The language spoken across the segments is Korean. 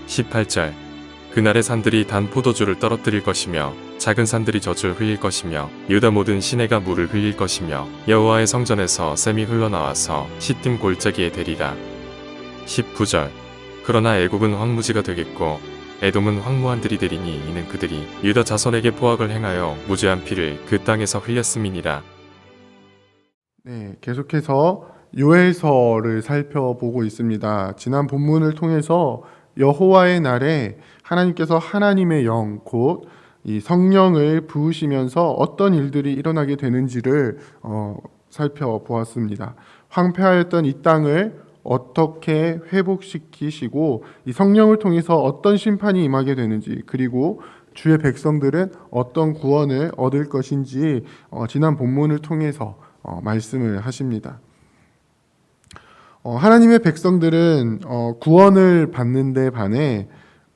18절 그날의 산들이 단 포도주를 떨어뜨릴 것이며 작은 산들이 젖을 흘릴 것이며 유다 모든 시내가 물을 흘릴 것이며 여호와의 성전에서 샘이 흘러나와서 시딤 골짜기에 대리라. 19절 그러나 애굽은 황무지가 되겠고 에돔은 황무한 들이 되리니 이는 그들이 유다 자손에게 포악을 행하여 무죄한 피를 그 땅에서 흘렸음이니라. 네, 계속해서 요엘서를 살펴보고 있습니다. 지난 본문을 통해서 여호와의 날에 하나님께서 하나님의 영, 곧 이 성령을 부으시면서 어떤 일들이 일어나게 되는지를 살펴보았습니다. 황폐하였던 이 땅을 어떻게 회복시키시고 이 성령을 통해서 어떤 심판이 임하게 되는지, 그리고 주의 백성들은 어떤 구원을 얻을 것인지 지난 본문을 통해서 말씀을 하십니다. 하나님의 백성들은 구원을 받는 데 반해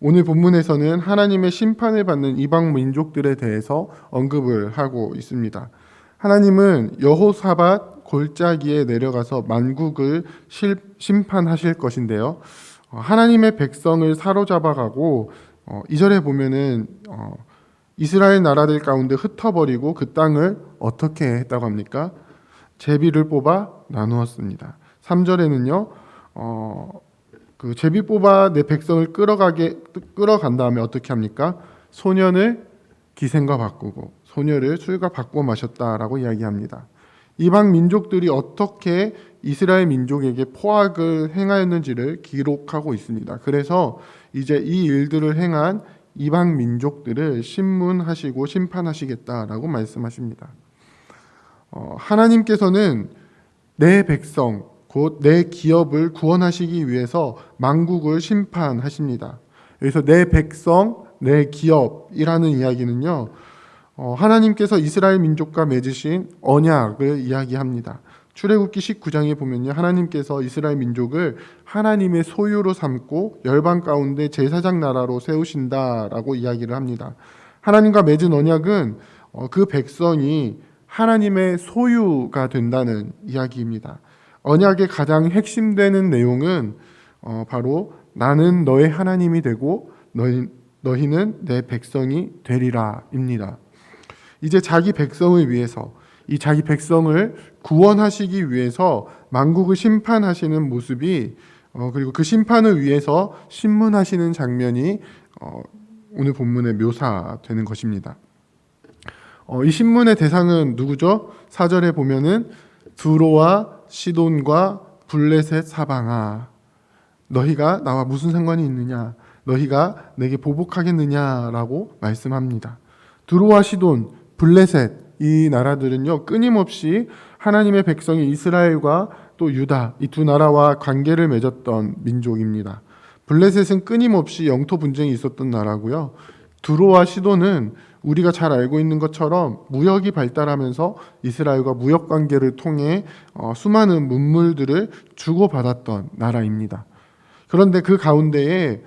오늘 본문에서는 하나님의 심판을 받는 이방 민족들에 대해서 언급을 하고 있습니다. 하나님은 여호사밧 골짜기에 내려가서 만국을 심판하실 것인데요. 하나님의 백성을 사로잡아가고 2절에 보면은 이스라엘 나라들 가운데 흩어버리고 그 땅을 어떻게 했다고 합니까? 제비를 뽑아 나누었습니다. 3절에는요, 그 제비 뽑아 내 백성을 끌어간 다음에 어떻게 합니까? 소년을 기생과 바꾸고 소녀를 술과 바꾸어 마셨다라고 이야기합니다. 이방 민족들이 어떻게 이스라엘 민족에게 포악을 행하였는지를 기록하고 있습니다. 그래서 이제 이 일들을 행한 이방 민족들을 심문하시고 심판하시겠다라고 말씀하십니다. 하나님께서는 내 백성, 곧 내 기업을 구원하시기 위해서 만국을 심판하십니다. 여기서 내 백성, 내 기업이라는 이야기는요, 하나님께서 이스라엘 민족과 맺으신 언약을 이야기합니다. 출애굽기 19장에 보면요, 하나님께서 이스라엘 민족을 하나님의 소유로 삼고 열방 가운데 제사장 나라로 세우신다라고 이야기를 합니다. 하나님과 맺은 언약은 그 백성이 하나님의 소유가 된다는 이야기입니다. 언약의 가장 핵심되는 내용은 바로 나는 너의 하나님이 되고 너희는 내 백성이 되리라입니다. 이제 자기 백성을 위해서, 이 자기 백성을 구원하시기 위해서 만국을 심판하시는 모습이, 그리고 그 심판을 위해서 신문하시는 장면이 오늘 본문에 묘사되는 것입니다. 이 신문의 대상은 누구죠? 4절에 보면은 두로와 시돈과 블레셋 사방아, 너희가 나와 무슨 상관이 있느냐? 너희가 내게 보복하겠느냐라고 말씀합니다. 두로와 시돈, 블레셋, 이 나라들은요, 끊임없이 하나님의 백성이 이스라엘과 또 유다, 이 두 나라와 관계를 맺었던 민족입니다. 블레셋은 끊임없이 영토 분쟁이 있었던 나라고요. 두로와 시돈은 우리가 잘 알고 있는 것처럼 무역이 발달하면서 이스라엘과 무역 관계를 통해 수많은 문물들을 주고받았던 나라입니다. 그런데 그 가운데에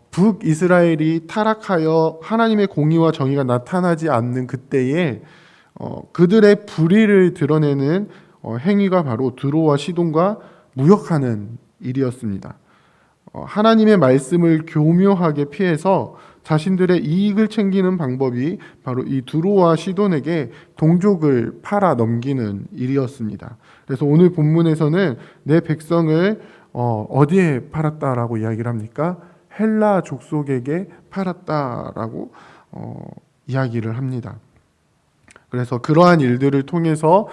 북이스라엘이 타락하여 하나님의 공의와 정의가 나타나지 않는 그때에 그들의 불의를 드러내는 행위가 바로 두로와 시돈과 무역하는 일이었습니다. 하나님의 말씀을 교묘하게 피해서 자신들의 이익을 챙기는 방법이 바로 이 두로와 시돈에게 동족을 팔아 넘기는 일이었습니다. 그래서 오늘 본문에서는 내 백성을 어디에 팔았다라고 이야기를 합니까? 헬라 족속에게 팔았다라고 이야기를 합니다. 그래서 그러한 일들을 통해서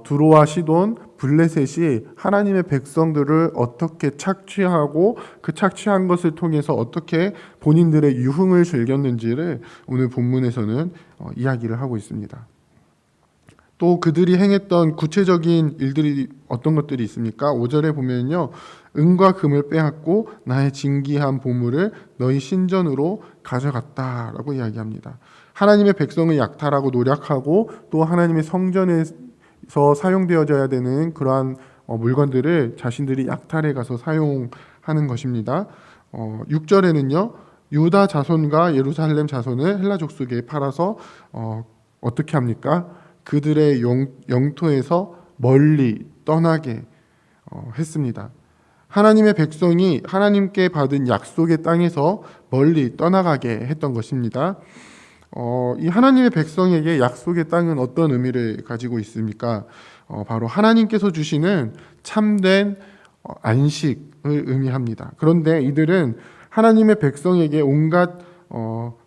두로와 시돈, 블레셋이 하나님의 백성들을 어떻게 착취하고 그 착취한 것을 통해서 어떻게 본인들의 유흥을 즐겼는지를 오늘 본문에서는 이야기를 하고 있습니다. 또 그들이 행했던 구체적인 일들이 어떤 것들이 있습니까? 5절에 보면요, 은과 금을 빼앗고 나의 진귀한 보물을 너희 신전으로 가져갔다라고 이야기합니다. 하나님의 백성을 약탈하고 노략하고 또 하나님의 성전에서 사용되어져야 되는 그러한 물건들을 자신들이 약탈해 가서 사용하는 것입니다. 6절에는요, 유다 자손과 예루살렘 자손을 헬라 족속에 팔아서 어떻게 합니까? 그들의 영토에서 멀리 떠나게 했습니다. 하나님의 백성이 하나님께 받은 약속의 땅에서 멀리 떠나가게 했던 것입니다. 이 하나님의 백성에게 약속의 땅은 어떤 의미를 가지고 있습니까? 바로 하나님께서 주시는 참된 안식을 의미합니다. 그런데 이들은 하나님의 백성에게 온갖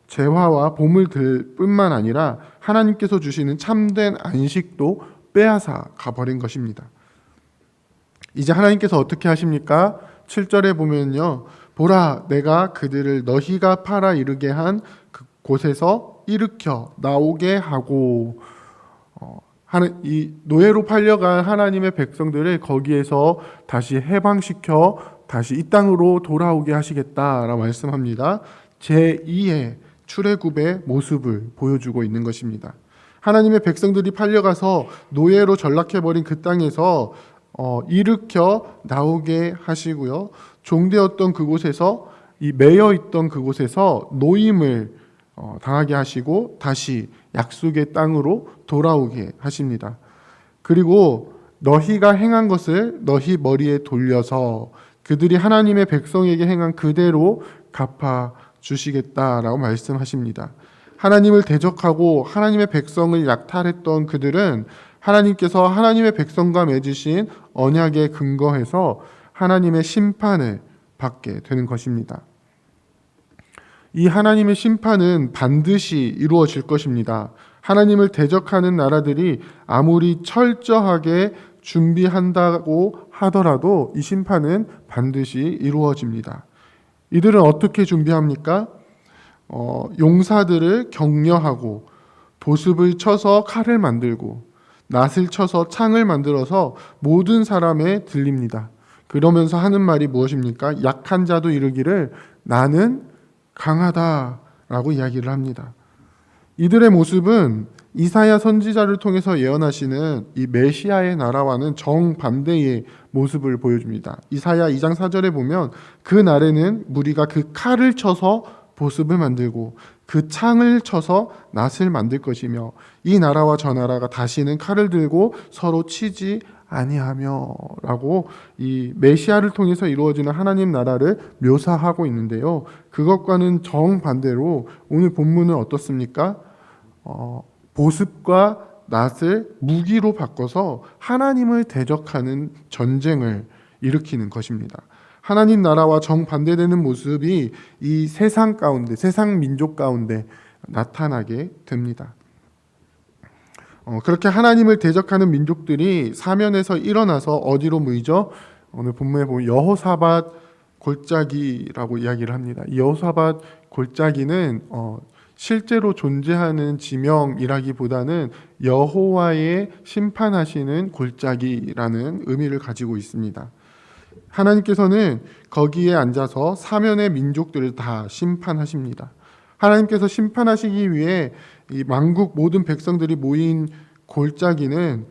재화와 보물들 뿐만 아니라 하나님께서 주시는 참된 안식도 빼앗아 가버린 것입니다. 이제 하나님께서 어떻게 하십니까? 7절에 보면요, 보라, 내가 그들을 너희가 팔아 이르게 한 그 곳에서 일으켜 나오게 하고, 이 노예로 팔려간 하나님의 백성들을 거기에서 다시 해방시켜 다시 이 땅으로 돌아오게 하시겠다라고 말씀합니다. 제2의 출애굽의 모습을 보여주고 있는 것입니다. 하나님의 백성들이 팔려가서 노예로 전락해버린 그 땅에서 일으켜 나오게 하시고요, 종되었던 그곳에서, 이 매여 있던 그곳에서 노임을 당하게 하시고 다시 약속의 땅으로 돌아오게 하십니다. 그리고 너희가 행한 것을 너희 머리에 돌려서 그들이 하나님의 백성에게 행한 그대로 갚아 주시겠다라고 말씀하십니다. 하나님을 대적하고 하나님의 백성을 약탈했던 그들은 하나님께서 하나님의 백성과 맺으신 언약에 근거해서 하나님의 심판을 받게 되는 것입니다. 이 하나님의 심판은 반드시 이루어질 것입니다. 하나님을 대적하는 나라들이 아무리 철저하게 준비한다고 하더라도 이 심판은 반드시 이루어집니다. 이들은 어떻게 준비합니까? 용사들을 격려하고 보습을 쳐서 칼을 만들고 낫을 쳐서 창을 만들어서 모든 사람에 들립니다. 그러면서 하는 말이 무엇입니까? 약한 자도 이르기를 나는 강하다라고 이야기를 합니다. 이들의 모습은 이사야 선지자를 통해서 예언하시는 이 메시아의 나라와는 정반대의 모습을 보여줍니다. 이사야 2장 4절에 보면 그 날에는 무리가 그 칼을 쳐서 보습을 만들고 그 창을 쳐서 낫을 만들 것이며 이 나라와 저 나라가 다시는 칼을 들고 서로 치지 아니하며 라고 이 메시아를 통해서 이루어지는 하나님 나라를 묘사하고 있는데요, 그것과는 정반대로 오늘 본문은 어떻습니까? 보습과 낫을 무기로 바꿔서 하나님을 대적하는 전쟁을 일으키는 것입니다. 하나님 나라와 정반대되는 모습이 이 세상 가운데, 세상 민족 가운데 나타나게 됩니다. 그렇게 하나님을 대적하는 민족들이 사면에서 일어나서 어디로 모이죠? 오늘 본문에 보면 여호사밧 골짜기라고 이야기를 합니다. 이 여호사밧 골짜기는 실제로 존재하는 지명이라기보다는 여호와의 심판하시는 골짜기라는 의미를 가지고 있습니다. 하나님께서는 거기에 앉아서 사면의 민족들을 다 심판하십니다. 하나님께서 심판하시기 위해 이 만국 모든 백성들이 모인 골짜기는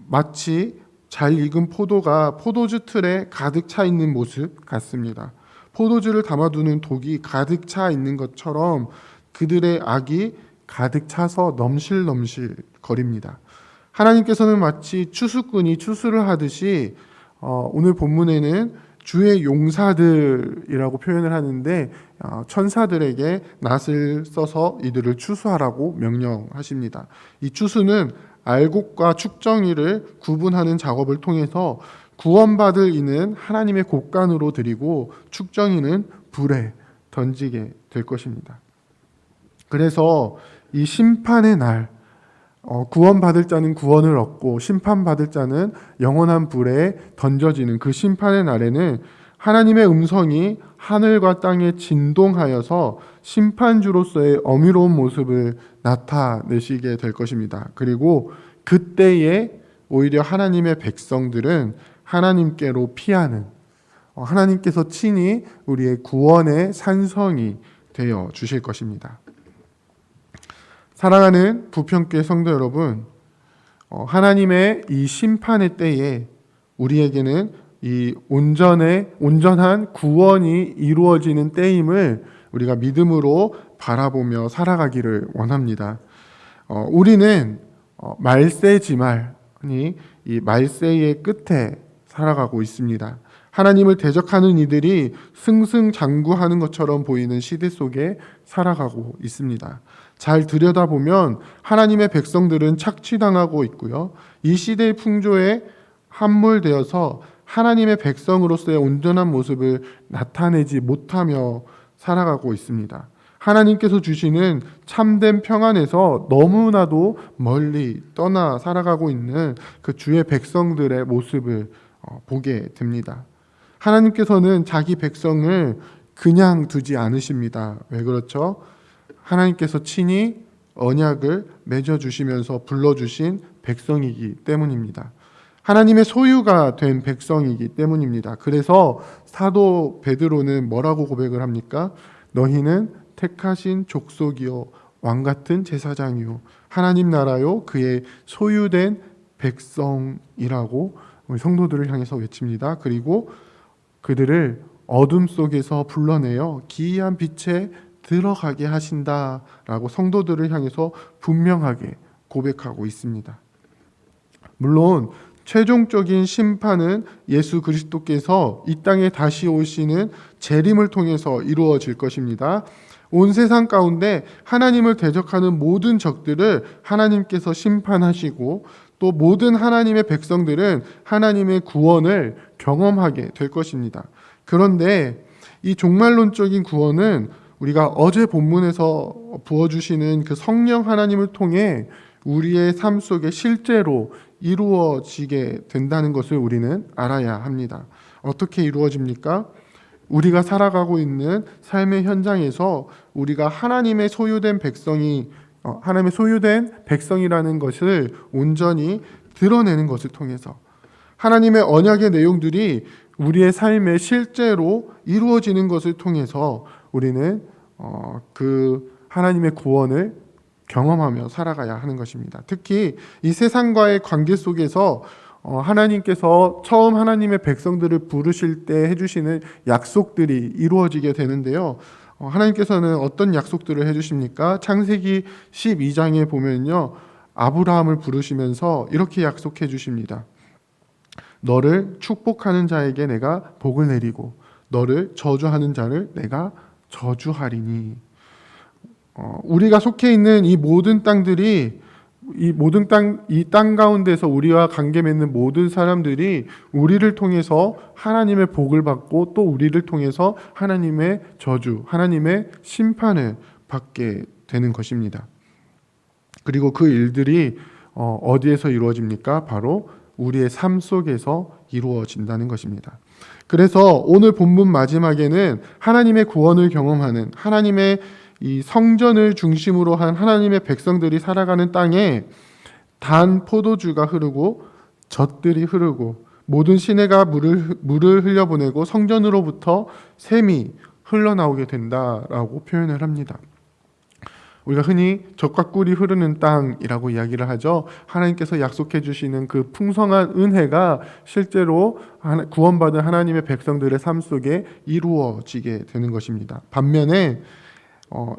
마치 잘 익은 포도가 포도주 틀에 가득 차 있는 모습 같습니다. 포도주를 담아두는 독이 가득 차 있는 것처럼 그들의 악이 가득 차서 넘실넘실 거립니다. 하나님께서는 마치 추수꾼이 추수를 하듯이 오늘 본문에는 주의 용사들이라고 표현을 하는데 천사들에게 낫을 써서 이들을 추수하라고 명령하십니다. 이 추수는 알곡과 축정이를 구분하는 작업을 통해서 구원받을 이는 하나님의 곳간으로 드리고 축정이는 불에 던지게 될 것입니다. 그래서 이 심판의 날, 구원받을 자는 구원을 얻고 심판받을 자는 영원한 불에 던져지는 그 심판의 날에는 하나님의 음성이 하늘과 땅에 진동하여서 심판주로서의 어미로운 모습을 나타내시게 될 것입니다. 그리고 그때에 오히려 하나님의 백성들은 하나님께로 피하는, 하나님께서 친히 우리의 구원의 산성이 되어 주실 것입니다. 사랑하는 부평교회 성도 여러분, 하나님의 이 심판의 때에 우리에게는 이 온전한 구원이 이루어지는 때임을 우리가 믿음으로 바라보며 살아가기를 원합니다. 우리는 말세지말, 이 말세의 끝에 살아가고 있습니다. 하나님을 대적하는 이들이 승승장구하는 것처럼 보이는 시대 속에 살아가고 있습니다. 잘 들여다보면 하나님의 백성들은 착취당하고 있고요. 이 시대의 풍조에 함몰되어서 하나님의 백성으로서의 온전한 모습을 나타내지 못하며 살아가고 있습니다. 하나님께서 주시는 참된 평안에서 너무나도 멀리 떠나 살아가고 있는 그 주의 백성들의 모습을 보게 됩니다. 하나님께서는 자기 백성을 그냥 두지 않으십니다. 왜 그렇죠? 하나님께서 친히 언약을 맺어주시면서 불러주신 백성이기 때문입니다. 하나님의 소유가 된 백성이기 때문입니다. 그래서 사도 베드로는 뭐라고 고백을 합니까? 너희는 택하신 족속이요 왕같은 제사장이요 하나님 나라요 그의 소유된 백성이라고 우리 성도들을 향해서 외칩니다. 그리고 그들을 어둠 속에서 불러내어 기이한 빛에 들어가게 하신다라고 성도들을 향해서 분명하게 고백하고 있습니다. 물론 최종적인 심판은 예수 그리스도께서 이 땅에 다시 오시는 재림을 통해서 이루어질 것입니다. 온 세상 가운데 하나님을 대적하는 모든 적들을 하나님께서 심판하시고 또 모든 하나님의 백성들은 하나님의 구원을 경험하게 될 것입니다. 그런데 이 종말론적인 구원은 우리가 어제 본문에서 부어주시는 그 성령 하나님을 통해 우리의 삶 속에 실제로 이루어지게 된다는 것을 우리는 알아야 합니다. 어떻게 이루어집니까? 우리가 살아가고 있는 삶의 현장에서 우리가 하나님의 소유된 백성이라는 것을 온전히 드러내는 것을 통해서 하나님의 언약의 내용들이 우리의 삶에 실제로 이루어지는 것을 통해서 우리는 그 하나님의 구원을 경험하며 살아가야 하는 것입니다. 특히 이 세상과의 관계 속에서 하나님께서 처음 하나님의 백성들을 부르실 때 해주시는 약속들이 이루어지게 되는데요. 하나님께서는 어떤 약속들을 해주십니까? 창세기 12장에 보면요, 아브라함을 부르시면서 이렇게 약속해 주십니다. 너를 축복하는 자에게 내가 복을 내리고 너를 저주하는 자를 내가 저주하리니. 우리가 속해 있는 이 모든 땅들이 이 땅 가운데서 우리와 관계 맺는 모든 사람들이 우리를 통해서 하나님의 복을 받고 또 우리를 통해서 하나님의 저주, 하나님의 심판을 받게 되는 것입니다. 그리고 그 일들이 어디에서 이루어집니까? 바로 우리의 삶 속에서 이루어진다는 것입니다. 그래서 오늘 본문 마지막에는 하나님의 구원을 경험하는 하나님의 이 성전을 중심으로 한 하나님의 백성들이 살아가는 땅에 단 포도주가 흐르고 젖들이 흐르고 모든 시내가 물을 흘려보내고 성전으로부터 샘이 흘러나오게 된다라고 표현을 합니다. 우리가 흔히 젖과 꿀이 흐르는 땅이라고 이야기를 하죠. 하나님께서 약속해 주시는 그 풍성한 은혜가 실제로 구원받은 하나님의 백성들의 삶 속에 이루어지게 되는 것입니다. 반면에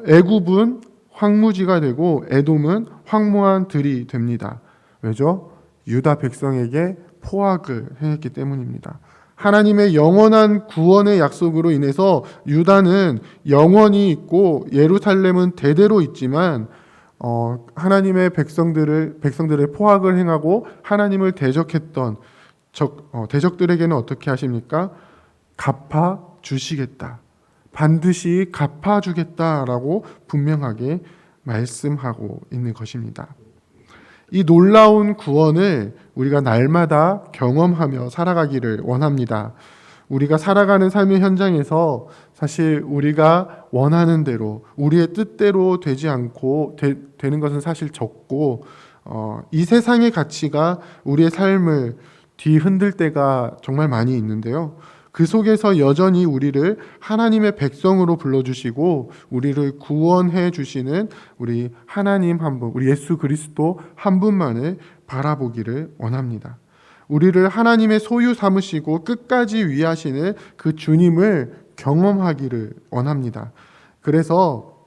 애굽은 황무지가 되고 에돔은 황무한 들이 됩니다. 왜죠? 유다 백성에게 포악을 행했기 때문입니다. 하나님의 영원한 구원의 약속으로 인해서 유다는 영원히 있고 예루살렘은 대대로 있지만 하나님의 백성들의 포악을 행하고 하나님을 대적했던 대적들에게는 어떻게 하십니까? 갚아 주시겠다. 반드시 갚아주겠다라고 분명하게 말씀하고 있는 것입니다. 이 놀라운 구원을 우리가 날마다 경험하며 살아가기를 원합니다. 우리가 살아가는 삶의 현장에서 사실 우리가 원하는 대로 우리의 뜻대로 되지 않고 되는 것은 사실 적고 이 세상의 가치가 우리의 삶을 뒤흔들 때가 정말 많이 있는데요. 그 속에서 여전히 우리를 하나님의 백성으로 불러주시고 우리를 구원해 주시는 우리 하나님 한 분, 우리 예수 그리스도 한 분만을 바라보기를 원합니다. 우리를 하나님의 소유 삼으시고 끝까지 위하시는 그 주님을 경험하기를 원합니다. 그래서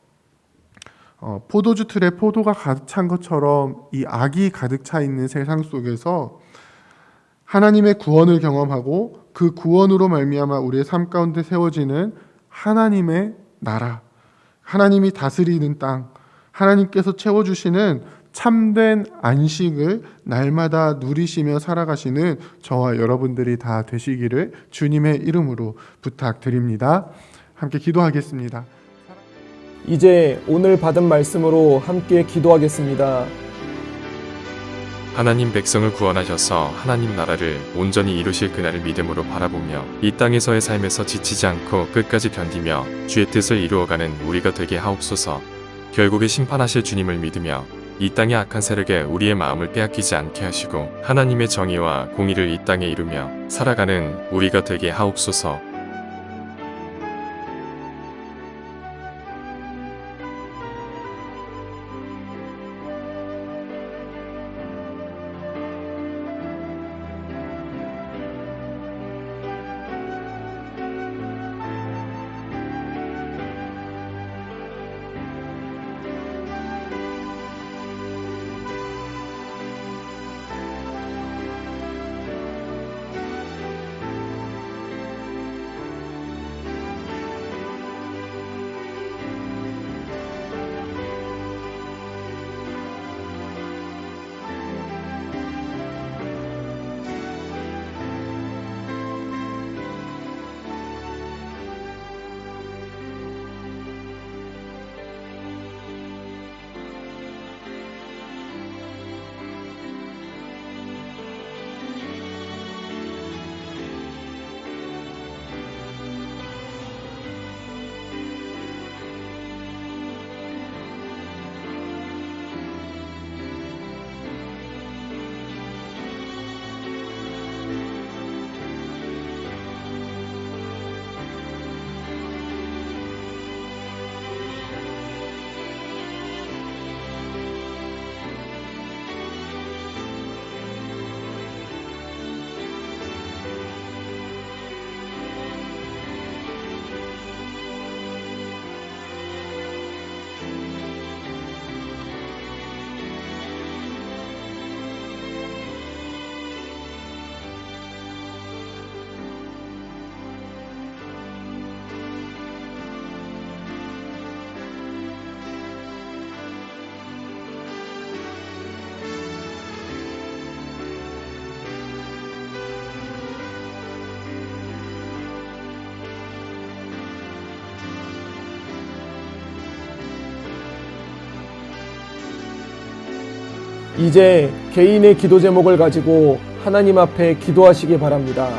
포도주 틀에 포도가 가득 찬 것처럼 이 악이 가득 차 있는 세상 속에서 하나님의 구원을 경험하고 그 구원으로 말미암아 우리의 삶 가운데 세워지는 하나님의 나라, 하나님이 다스리는 땅, 하나님께서 채워주시는 참된 안식을 날마다 누리시며 살아가시는 저와 여러분들이 다 되시기를 주님의 이름으로 부탁드립니다. 함께 기도하겠습니다. 이제 오늘 받은 말씀으로 함께 기도하겠습니다. 하나님 백성을 구원하셔서 하나님 나라를 온전히 이루실 그날을 믿음으로 바라보며 이 땅에서의 삶에서 지치지 않고 끝까지 견디며 주의 뜻을 이루어가는 우리가 되게 하옵소서. 결국에 심판하실 주님을 믿으며 이 땅의 악한 세력에 우리의 마음을 빼앗기지 않게 하시고 하나님의 정의와 공의를 이 땅에 이루며 살아가는 우리가 되게 하옵소서. 이제 개인의 기도 제목을 가지고 하나님 앞에 기도하시기 바랍니다.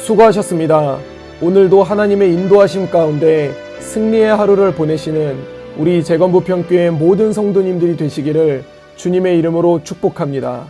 수고하셨습니다. 오늘도 하나님의 인도하심 가운데 승리의 하루를 보내시는 우리 재건부평교회 모든 성도님들이 되시기를 주님의 이름으로 축복합니다.